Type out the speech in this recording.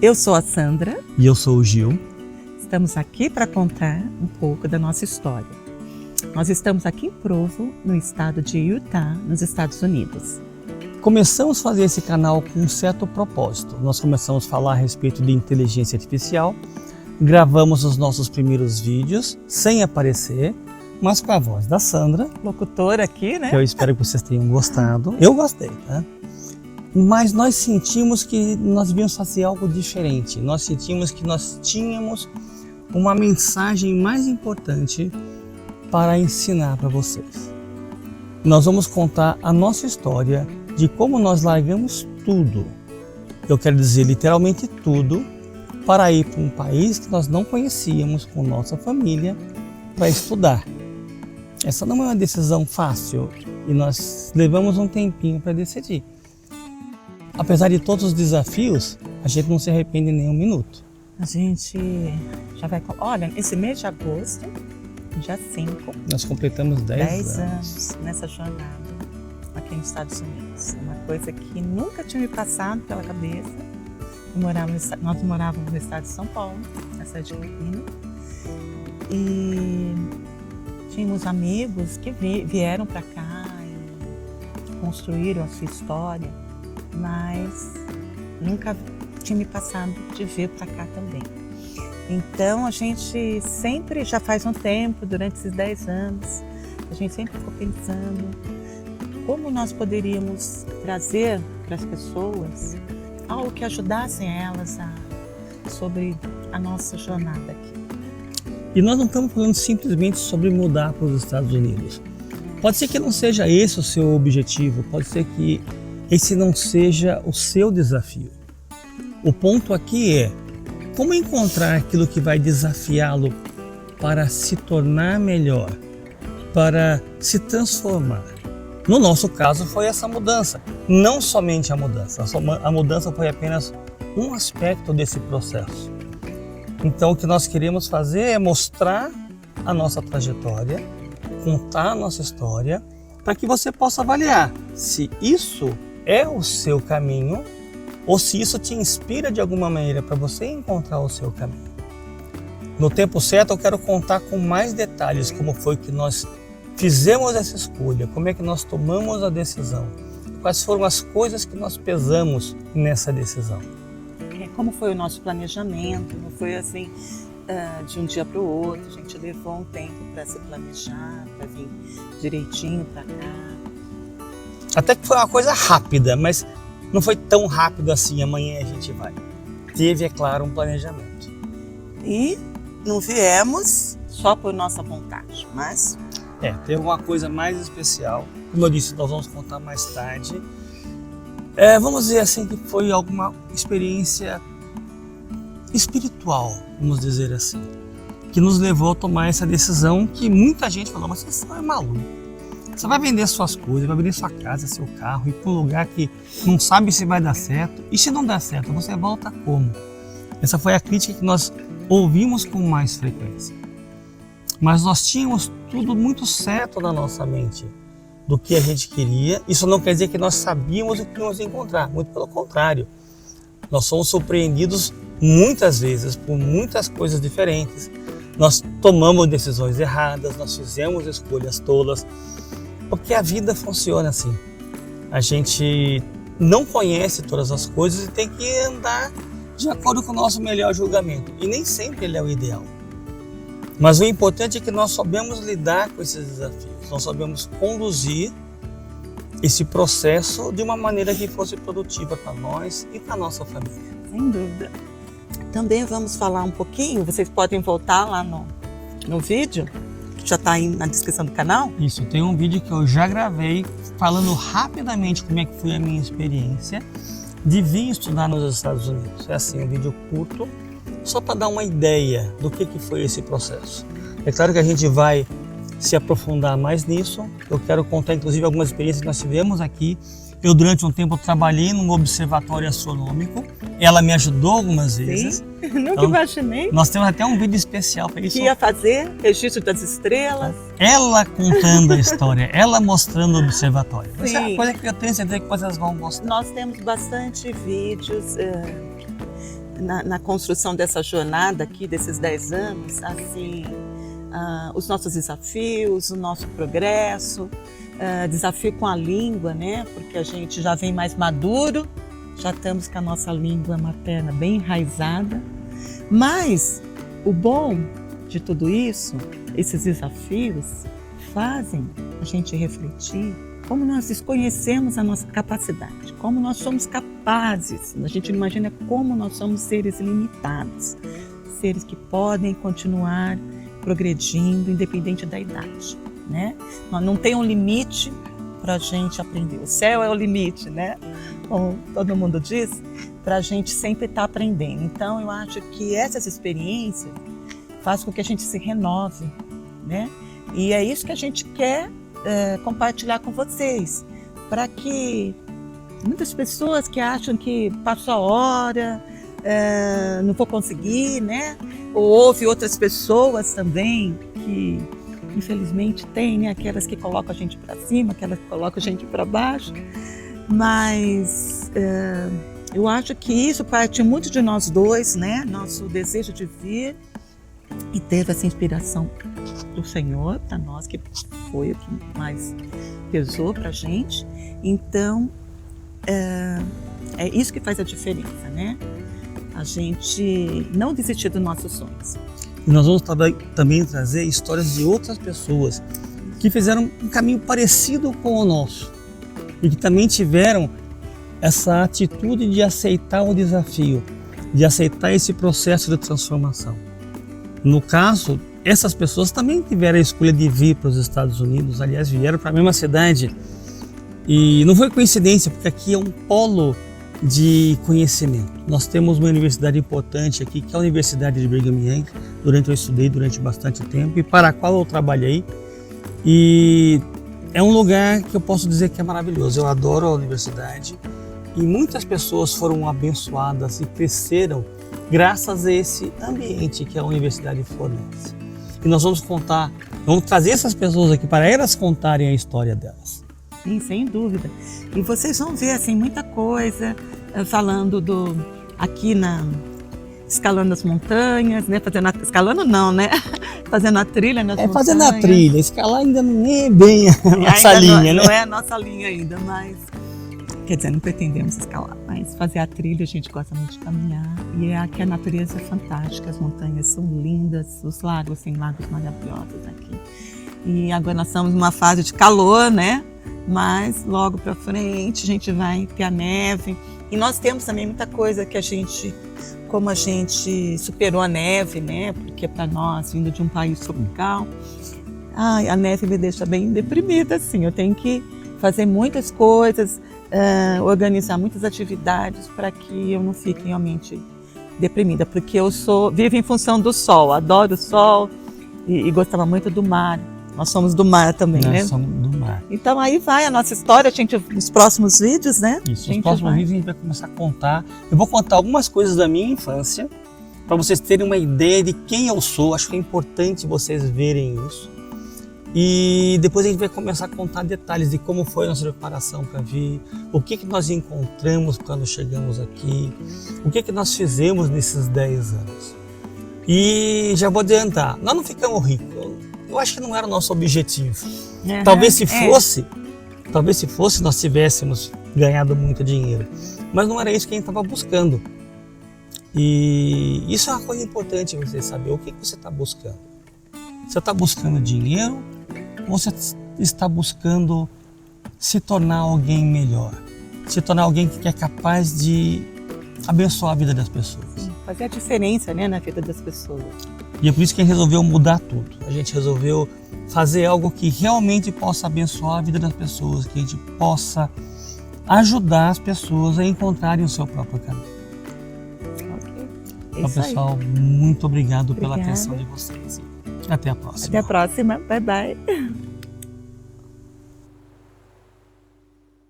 Eu sou a Sandra. E eu sou o Gil. Estamos aqui para contar um pouco da nossa história. Nós estamos aqui em Provo, no estado de Utah, nos Estados Unidos. Começamos a fazer esse canal com um certo propósito. Nós começamos a falar a respeito de inteligência artificial, gravamos os nossos primeiros vídeos sem aparecer, mas com a voz da Sandra, Locutora aqui, né? que eu espero que vocês tenham gostado. Eu gostei, tá? Mas nós sentimos que nós devíamos fazer algo diferente. Nós sentimos que nós tínhamos uma mensagem mais importante para ensinar para vocês. Nós vamos contar a nossa história de como nós largamos tudo, eu quero dizer literalmente tudo, para ir para um país que nós não conhecíamos com nossa família para estudar. Essa não é uma decisão fácil e nós levamos um tempinho para decidir. Apesar de todos os desafios, a gente não se arrepende nem um minuto. A gente já vai... Olha, esse mês de agosto, dia 5... Nós completamos 10 anos nessa jornada aqui nos Estados Unidos. Uma coisa que nunca tinha me passado pela cabeça. Nós morávamos no estado de São Paulo, na cidade de Campinas. E tínhamos amigos que vieram para cá e construíram a sua história, mas nunca tinha me passado de vir para cá também. Então a gente sempre, já faz um tempo, durante esses 10 anos, a gente sempre ficou pensando como nós poderíamos trazer para as pessoas algo que ajudassem elas sobre a nossa jornada aqui. E nós não estamos falando simplesmente sobre mudar para os Estados Unidos. Pode ser que não seja esse o seu objetivo, pode ser que esse não seja o seu desafio. O ponto aqui é como encontrar aquilo que vai desafiá-lo para se tornar melhor, para se transformar. No nosso caso foi essa mudança, não somente a mudança foi apenas um aspecto desse processo. Então o que nós queremos fazer é mostrar a nossa trajetória, contar a nossa história, para que você possa avaliar se isso é o seu caminho ou se isso te inspira de alguma maneira para você encontrar o seu caminho. No tempo certo eu quero contar com mais detalhes como foi que nós fizemos essa escolha, como é que nós tomamos a decisão, quais foram as coisas que nós pesamos nessa decisão. Como foi o nosso planejamento, não foi assim de um dia para o outro, a gente levou um tempo para se planejar, para vir direitinho para cá. Até que foi uma coisa rápida, mas não foi tão rápido assim, amanhã a gente vai. Teve, é claro, um planejamento. E não viemos só por nossa vontade, mas... teve uma coisa mais especial. Como eu disse, nós vamos contar mais tarde. Vamos dizer assim que foi alguma experiência espiritual, vamos dizer assim, que nos levou a tomar essa decisão que muita gente falou, mas você é maluco. Você vai vender suas coisas, vai vender sua casa, seu carro, ir para um lugar que não sabe se vai dar certo. E se não der certo, você volta como? Essa foi a crítica que nós ouvimos com mais frequência. Mas nós tínhamos tudo muito certo na nossa mente do que a gente queria. Isso não quer dizer que nós sabíamos o que íamos encontrar, muito pelo contrário. Nós somos surpreendidos muitas vezes por muitas coisas diferentes. Nós tomamos decisões erradas, nós fizemos escolhas tolas, porque a vida funciona assim. A gente não conhece todas as coisas e tem que andar de acordo com o nosso melhor julgamento. E nem sempre ele é o ideal. Mas o importante é que nós sabemos lidar com esses desafios, nós sabemos conduzir esse processo de uma maneira que fosse produtiva para nós e para a nossa família. Sem dúvida. Também vamos falar um pouquinho, vocês podem voltar lá no vídeo, que já está aí na descrição do canal. Isso, tem um vídeo que eu já gravei falando rapidamente como é que foi a minha experiência de vir estudar nos Estados Unidos. É assim, um vídeo curto, só para dar uma ideia do que foi esse processo. É claro que a gente vai se aprofundar mais nisso. Eu quero contar inclusive algumas experiências que nós tivemos aqui. Eu durante um tempo trabalhei num observatório astronômico. Ela me ajudou algumas vezes. Sim, nunca imaginei. Nós temos até um vídeo especial para isso. Que ia fazer registro das estrelas. Ela contando a história, ela mostrando o observatório. Sim. Isso é uma coisa que eu tenho certeza que vocês vão gostar. Nós temos bastante vídeos na construção dessa jornada aqui, desses 10 anos, assim, os nossos desafios, o nosso progresso, desafio com a língua, né? Porque a gente já vem mais maduro, já estamos com a nossa língua materna bem enraizada. Mas o bom de tudo isso, esses desafios, fazem a gente refletir como nós desconhecemos a nossa capacidade, como nós somos capazes. A gente imagina como nós somos seres limitados, seres que podem continuar progredindo independente da idade, né? Não tem um limite para a gente aprender. O céu é o limite, né? Como todo mundo diz, para a gente sempre estar aprendendo. Então, eu acho que essas experiências fazem com que a gente se renove, né? E é isso que a gente quer compartilhar com vocês, para que muitas pessoas que acham que passou a hora, não vou conseguir, né? Ou houve outras pessoas também que, infelizmente, tem, né? Aquelas que colocam a gente para cima, aquelas que colocam a gente para baixo. Mas eu acho que isso parte muito de nós dois, né? Nosso desejo de vir e ter essa inspiração do Senhor para nós, que foi o que mais pesou para a gente. Então, é isso que faz a diferença, né? A gente não desistir dos nossos sonhos. E nós vamos também trazer histórias de outras pessoas que fizeram um caminho parecido com o nosso e que também tiveram essa atitude de aceitar o desafio, de aceitar esse processo de transformação. No caso, essas pessoas também tiveram a escolha de vir para os Estados Unidos, aliás, vieram para a mesma cidade. E não foi coincidência, porque aqui é um polo de conhecimento. Nós temos uma universidade importante aqui, que é a Universidade de Brigham Young, eu estudei durante bastante tempo e para a qual eu trabalhei. E é um lugar que eu posso dizer que é maravilhoso. Eu adoro a universidade e muitas pessoas foram abençoadas e cresceram graças a esse ambiente que a universidade fornece. E nós vamos trazer essas pessoas aqui para elas contarem a história delas. Sim, sem dúvida. E vocês vão ver assim muita coisa falando aqui escalando as montanhas, né? Escalando não, né? Fazendo a trilha nas montanhas. Fazendo a trilha, escalar ainda não é bem a nossa linha, né? Não é a nossa linha ainda, mas quer dizer, não pretendemos escalar, mas fazer a trilha a gente gosta muito de caminhar. E aqui a natureza é fantástica, as montanhas são lindas, os lagos, tem lagos maravilhosos aqui. E agora nós estamos numa fase de calor, né? Mas logo para frente a gente vai ter a neve. E nós temos também muita coisa que como a gente superou a neve, né? Porque para nós, vindo de um país tropical, a neve me deixa bem deprimida, assim. Eu tenho que fazer muitas coisas, organizar muitas atividades para que eu não fique realmente deprimida. Porque eu vivo em função do sol, adoro o sol e gostava muito do mar. Nós somos do mar também, né? Nós somos do mar. Então aí vai a nossa história, nos próximos vídeos, né? Isso, nos próximos vídeos a gente vai começar a contar. Eu vou contar algumas coisas da minha infância, para vocês terem uma ideia de quem eu sou. Acho que é importante vocês verem isso. E depois a gente vai começar a contar detalhes de como foi a nossa preparação para vir, o que nós encontramos quando chegamos aqui, o que nós fizemos nesses 10 anos. E já vou adiantar, nós não ficamos ricos. Eu acho que não era o nosso objetivo. Uhum, talvez se fosse, nós tivéssemos ganhado muito dinheiro. Mas não era isso que a gente estava buscando. E isso é uma coisa importante você saber. O que você está buscando? Você está buscando dinheiro ou você está buscando se tornar alguém melhor? Se tornar alguém que é capaz de abençoar a vida das pessoas? Sim, fazer a diferença, né, na vida das pessoas. E é por isso que a gente resolveu mudar tudo. A gente resolveu fazer algo que realmente possa abençoar a vida das pessoas, que a gente possa ajudar as pessoas a encontrarem o seu próprio caminho. Ok. Então, pessoal, muito obrigado pela atenção de vocês. Até a próxima. Até a próxima. Bye, bye.